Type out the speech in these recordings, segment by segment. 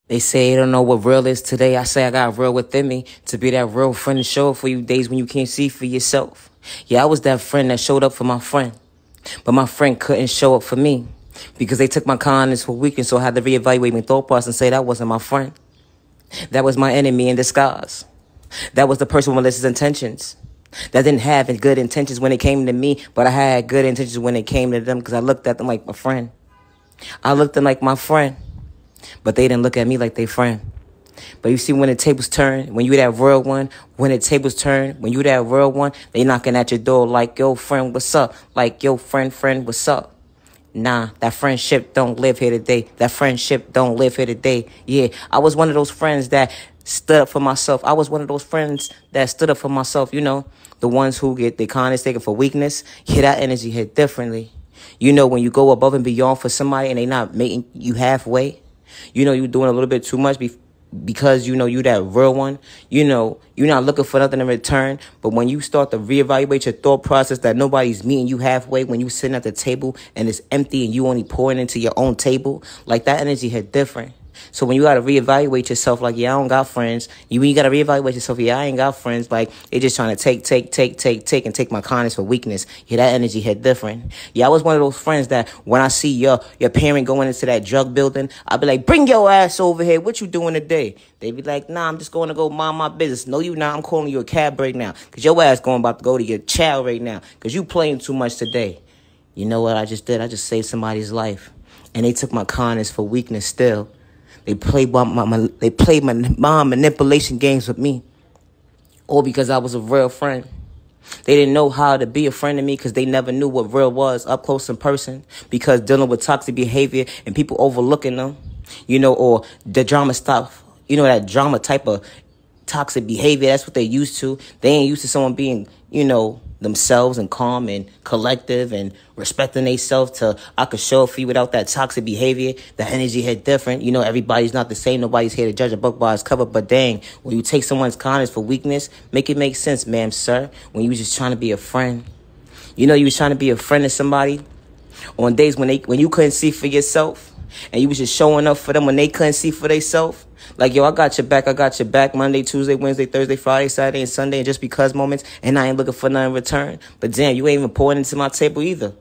They say they don't know what real is today. I say I got real within me to be that real friend to show up for you days when you can't see for yourself. Yeah, I was that friend that showed up for my friend, but my friend couldn't show up for me because they took my kindness for weakness, so I had to reevaluate my thought process and say that wasn't my friend. That was my enemy in disguise. That was the person with malicious intentions. That didn't have good intentions when it came to me, but I had good intentions when it came to them because I looked at them like my friend. I looked at them like my friend. But they didn't look at me like they friend. But you see, when the tables turn, when you that real one, when the tables turn, when you that real one, they knocking at your door like, yo, friend, what's up? Like, yo, friend, what's up? Nah, that friendship don't live here today. That friendship don't live here today. Yeah, I was one of those friends that stood up for myself. I was one of those friends that stood up for myself. You know, the ones who get their kindness taken for weakness. Yeah, that energy hit differently. You know, when you go above and beyond for somebody and they not making you halfway. You know, you're doing a little bit too much because, you know, you that real one. You know, you're not looking for nothing in return. But when you start to reevaluate your thought process that nobody's meeting you halfway, when you sitting at the table and it's empty and you only pouring into your own table, like that energy hit different. So when you got to reevaluate yourself, like, yeah, I don't got friends. When you got to reevaluate yourself, yeah, I ain't got friends. Like, they just trying to take and take my kindness for weakness. Yeah, that energy hit different. Yeah, I was one of those friends that when I see your parent going into that drug building, I'll be like, bring your ass over here. What you doing today? They be like, nah, I'm just going to go mind my business. No, you not. I'm calling you a cab right now because your ass about to go to your child right now because you playing too much today. You know what I just did? I just saved somebody's life. And they took my kindness for weakness still. They played my manipulation games with me. All because I was a real friend. They didn't know how to be a friend to me because they never knew what real was up close in person. Because dealing with toxic behavior and people overlooking them, you know, or the drama stuff, you know, that drama type of toxic behavior, that's what they're used to. They ain't used to someone being, you know, themselves and calm and collective and respecting themselves to I could show up for you without that toxic behavior. The energy hit different. You know, everybody's not the same. Nobody's here to judge a book by its cover. But dang, when you take someone's kindness for weakness, make it make sense, ma'am, sir. When you was just trying to be a friend. You know, you was trying to be a friend to somebody on days when you couldn't see for yourself. And you was just showing up for them when they couldn't see for themselves. Like, yo, I got your back Monday, Tuesday, Wednesday, Thursday, Friday, Saturday, and Sunday, and just because moments, and I ain't looking for nothing in return. But damn, you ain't even pouring into my table either.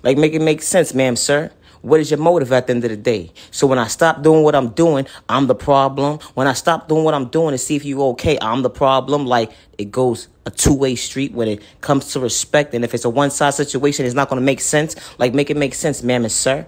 Like, make it make sense, ma'am, sir. What is your motive at the end of the day? So when I stop doing what I'm doing, I'm the problem. When I stop doing what I'm doing to see if you okay, I'm the problem. Like, it goes a two-way street when it comes to respect. And if it's a one-side situation, it's not going to make sense. Like, make it make sense, ma'am and sir.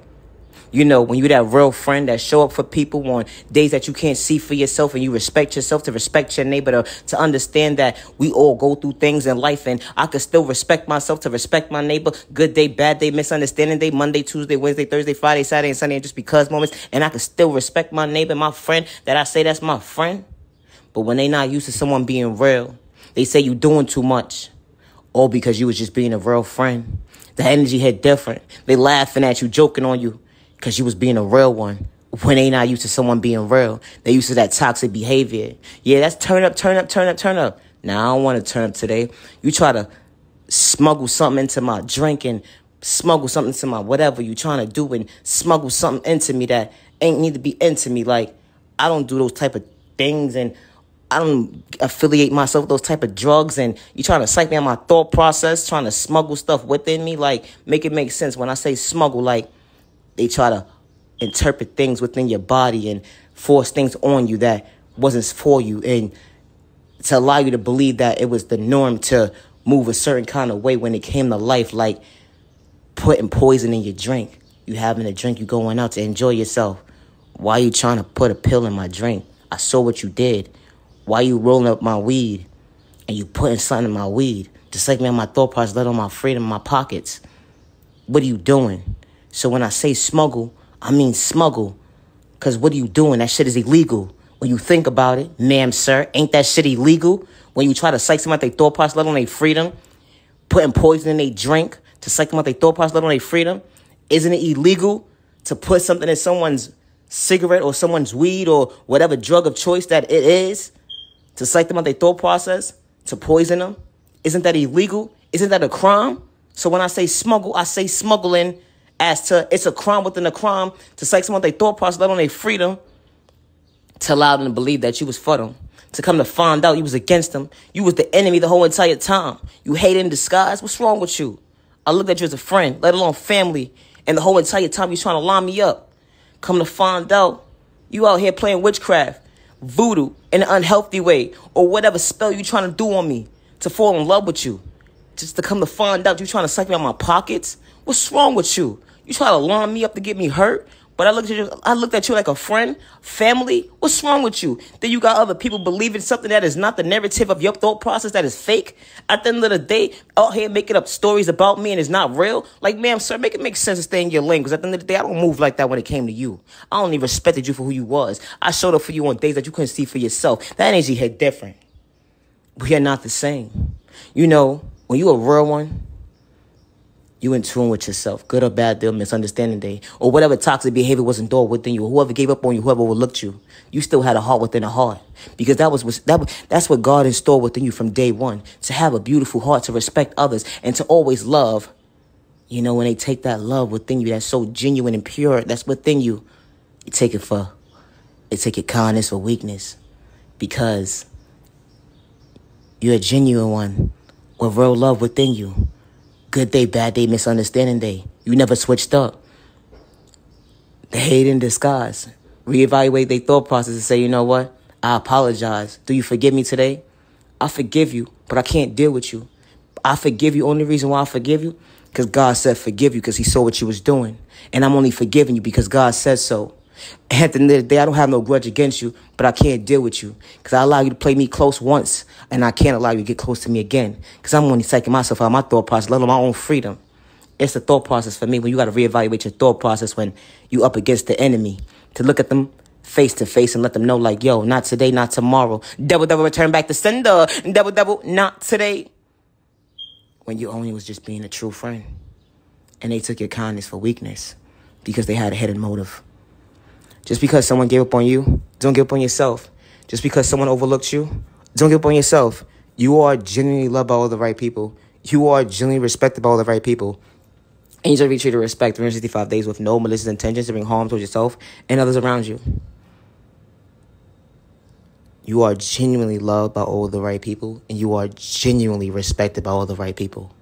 You know, when you that real friend that show up for people on days that you can't see for yourself and you respect yourself, to respect your neighbor, to understand that we all go through things in life and I could still respect myself to respect my neighbor. Good day, bad day, misunderstanding day, Monday, Tuesday, Wednesday, Thursday, Friday, Saturday, and Sunday, and just because moments. And I could still respect my neighbor, my friend, that I say that's my friend. But when they not used to someone being real, they say you doing too much. All because you was just being a real friend. The energy hit different. They laughing at you, joking on you. Because you was being a real one. When they not used to someone being real. They used to that toxic behavior. Yeah, that's turn up. Now, I don't want to turn up today. You try to smuggle something into my drink and smuggle something into my whatever you trying to do and smuggle something into me that ain't need to be into me. Like, I don't do those type of things and I don't affiliate myself with those type of drugs. And you trying to psych me on my thought process, trying to smuggle stuff within me. Like, make it make sense. When I say smuggle, like, they try to interpret things within your body and force things on you that wasn't for you and to allow you to believe that it was the norm to move a certain kind of way when it came to life, like putting poison in your drink. You having a drink, you going out to enjoy yourself. Why you trying to put a pill in my drink? I saw what you did. Why you rolling up my weed and you putting something in my weed? Just like me on my thought process, let on my freedom in my pockets. What are you doing? So when I say smuggle, I mean smuggle. Because what are you doing? That shit is illegal. When you think about it, ma'am, sir, ain't that shit illegal? When you try to psych someone out their thought process, let on their freedom, putting poison in their drink to psych them out their thought process, let on their freedom, isn't it illegal to put something in someone's cigarette or someone's weed or whatever drug of choice that it is to psych them out their thought process, to poison them? Isn't that illegal? Isn't that a crime? So when I say smuggle, I say smuggling as to it's a crime within a crime to psych someone their thought process, let on their freedom, to allow them to believe that you was for them. To come to find out you was against them. You was the enemy the whole entire time. You hated in disguise. What's wrong with you? I looked at you as a friend, let alone family. And the whole entire time you trying to line me up. Come to find out you out here playing witchcraft, voodoo in an unhealthy way, or whatever spell you trying to do on me to fall in love with you. Just to come to find out you trying to suck me out my pockets. What's wrong with you? You try to line me up to get me hurt? But I looked at you like a friend, family. What's wrong with you? Then you got other people believing something that is not the narrative of your thought process, that is fake. At the end of the day, out here making up stories about me and it's not real. Like, ma'am, sir, make it make sense to stay in your lane. Because at the end of the day, I don't move like that when it came to you. I only respected you for who you was. I showed up for you on days that you couldn't see for yourself. That energy hit different. We are not the same. You know, when you a real one, you in tune with yourself, good or bad day, misunderstanding day, or whatever toxic behavior was endured within you, or whoever gave up on you, whoever overlooked you, you still had a heart within a heart. Because that's what God installed within you from day one, to have a beautiful heart, to respect others, and to always love. You know, when they take that love within you, that's so genuine and pure, that's within you, you take it kindness for weakness. Because you're a genuine one with real love within you. Good day, bad day, misunderstanding day. You never switched up. The hate in disguise. Reevaluate their thought process and say, you know what? I apologize. Do you forgive me today? I forgive you, but I can't deal with you. I forgive you. Only reason why I forgive you, because God said forgive you because he saw what you was doing. And I'm only forgiving you because God said so. At the end of the day, I don't have no grudge against you, but I can't deal with you because I allow you to play me close once, and I can't allow you to get close to me again because I'm only taking myself out of my thought process, let alone my own freedom. It's the thought process for me when you got to reevaluate your thought process when you up against the enemy, to look at them face to face and let them know, like, yo, not today, not tomorrow. Double, double, return back to sender. Double, double, not today. When you only was just being a true friend, and they took your kindness for weakness because they had a hidden motive. Just because someone gave up on you, don't give up on yourself. Just because someone overlooked you, don't give up on yourself. You are genuinely loved by all the right people. You are genuinely respected by all the right people. And you should be treated with respect 365 days with no malicious intentions to bring harm towards yourself and others around you. You are genuinely loved by all the right people, and you are genuinely respected by all the right people.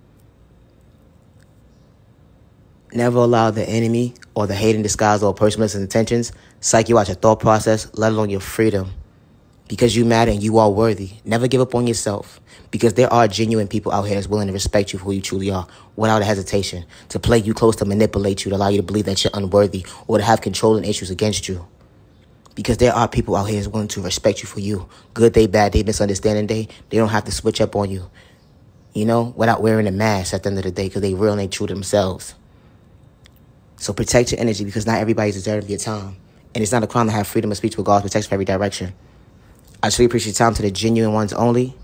Never allow the enemy or the hate in disguise or personal intentions psych you out your thought process, let alone your freedom. Because you matter and you are worthy. Never give up on yourself. Because there are genuine people out here that's willing to respect you for who you truly are without a hesitation. To play you close, to manipulate you, to allow you to believe that you're unworthy, or to have controlling issues against you. Because there are people out here that's willing to respect you for you. Good day, bad day, misunderstanding day. They don't have to switch up on you. You know, without wearing a mask at the end of the day, because they real and they true to themselves. So protect your energy, because not everybody's deserving your time. And it's not a crime to have freedom of speech with God's protection for every direction. I truly appreciate your time to the genuine ones only.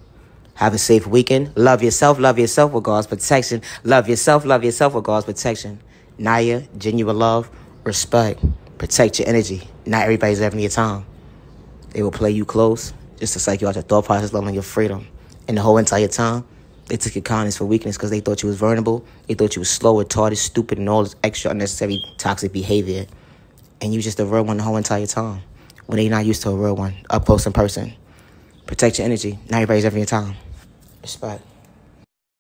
Have a safe weekend. Love yourself with God's protection. Love yourself with God's protection. Naya, genuine love, respect. Protect your energy. Not everybody's deserving your time. They will play you close just to psych you out your thought process, loving your freedom. And the whole entire time, they took your kindness for weakness because they thought you was vulnerable. They thought you was slow, retarded, stupid, and all this extra unnecessary toxic behavior. And you just a real one the whole entire time. When they not used to a real one, up close in person. Protect your energy. Not everybody's ever your time. Respect.